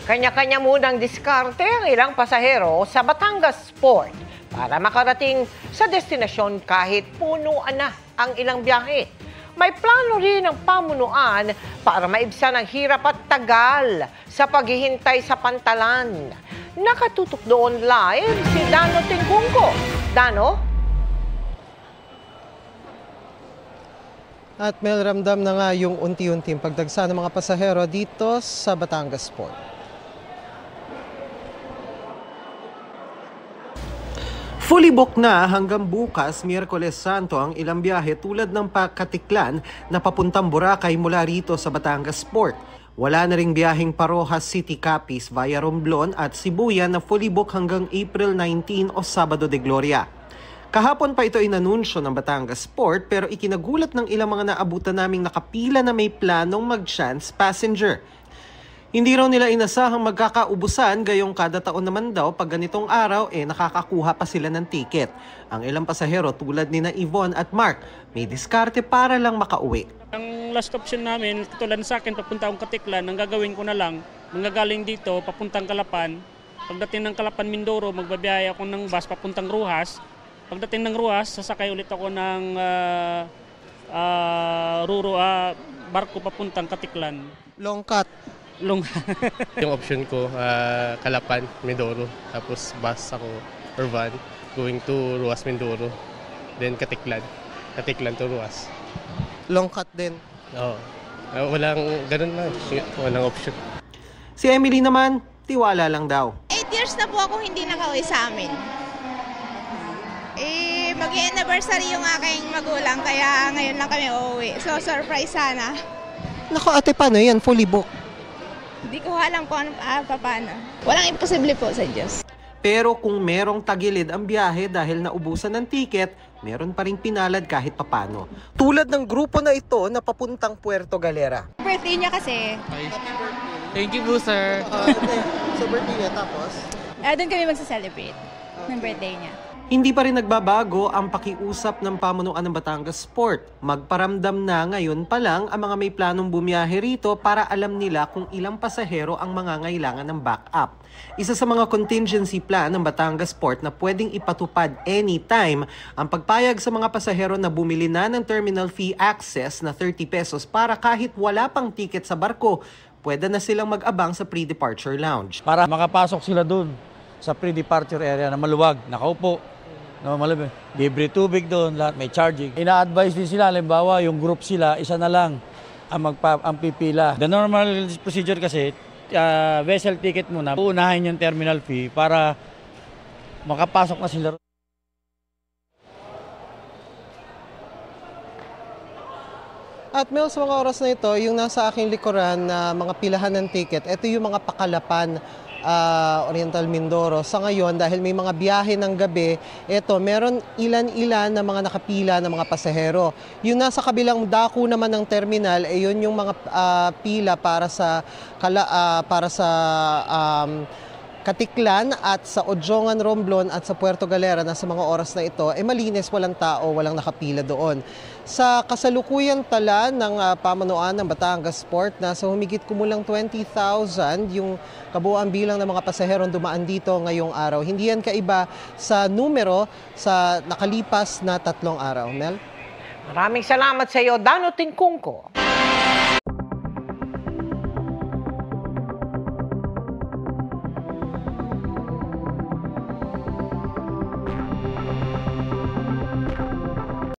Kanya-kanya munang diskarte ang ilang pasahero sa Batangas Port para makarating sa destinasyon kahit punuan na ang ilang biyahe. May plano rin ang pamunuan para maibsan ang hirap at tagal sa paghihintay sa pantalan. Nakatutok doon live si Dano Tingkungko. Dano? At Mel, ramdam na nga yung unti-unting pagdagsa ng mga pasahero dito sa Batangas Port. Fully booked na hanggang bukas, Miyerkules Santo, ang ilang biyahe tulad ng Katiklan na papuntang Boracay mula rito sa Batangas Port. Wala na ring biyaheng Parojas City Capiz via Romblon at Sibuyan na fully booked hanggang April 19 o Sabado de Gloria. Kahapon pa ito inanunsyo ng Batangas Port pero ikinagulat ng ilang mga naabutan naming nakapila na may planong mag-chance passenger. Hindi raw nila inasahang magkakaubusan gayong kada taon naman daw pag ganitong araw nakakakuha pa sila ng tiket. Ang ilang pasahero tulad ni na Yvonne at Mark may diskarte para lang makauwi. Ang last option namin, tulad sa akin papunta akong Katiklan, ang gagawin ko na lang, manggagaling dito papuntang Calapan. Pagdating ng Calapan Mindoro, magbabiyahe ako ng bus papuntang Rojas. Pagdating ng Rojas, sasakay ulit ako ng barko papuntang Katiklan. Long cut. Yung option ko, Calapan, Mindoro, tapos bus ako or van going to Rojas, Mindoro, then Katiklan to Rojas. Long cut din. Oo. Walang ganun na, walang option. Si Emily naman, tiwala lang daw. 8 years na po ako hindi nakauwi sa amin. Mag-anniversary yung aking magulang, kaya ngayon lang kami uuwi. So, surprise sana. Naku ate, paano yan? Fully booked. Hindi ko alam kung paano. Walang imposible po sa Diyos. Pero kung merong tagilid ang biyahe dahil naubusan ng tiket, meron pa rin pinalad kahit papano. Tulad ng grupo na ito na papuntang Puerto Galera. Birthday niya kasi. Thank you po, sir. So birthday niya tapos? Doon kami magsa-celebrate ng birthday niya. Hindi pa rin nagbabago ang pakiusap ng pamunuan ng Batangas Port. Magparamdam na ngayon pa lang ang mga may planong bumiyahe rito para alam nila kung ilang pasahero ang mangangailangan ng backup. Isa sa mga contingency plan ng Batangas Port na pwedeng ipatupad anytime ang pagpayag sa mga pasahero na bumili na ng terminal fee access na 30 pesos para kahit wala pang tiket sa barko, pwede na silang mag-abang sa pre-departure lounge. Para makapasok sila dun sa pre-departure area na maluwag, nakaupo. No, libre tubig doon, lahat may charging. Ina-advise din sila, halimbawa yung group sila, isa na lang ang pipila. The normal procedure kasi, vessel ticket muna, uunahin yung terminal fee para makapasok na sila. At Mel, sa mga oras na ito, yung nasa aking likuran na mga pilahan ng ticket, ito yung mga pakalapan Oriental Mindoro. Sa ngayon, dahil may mga biyahe ng gabi, meron ilan-ilan na mga nakapila na mga pasahero. Yung nasa kabilang dako naman ng terminal, yun yung mga pila para sa Katiklan at sa Ojongan, Romblon at sa Puerto Galera na sa mga oras na ito, malinis, walang tao, walang nakapila doon. Sa kasalukuyang tala ng pamunuan ng Batangas Port, nasa humigit kumulang 20,000 yung kabuuan bilang ng mga pasaherong dumaan dito ngayong araw. Hindi yan kaiba sa numero sa nakalipas na 3 araw. Mel? Maraming salamat sa iyo, Dano Tingkungko.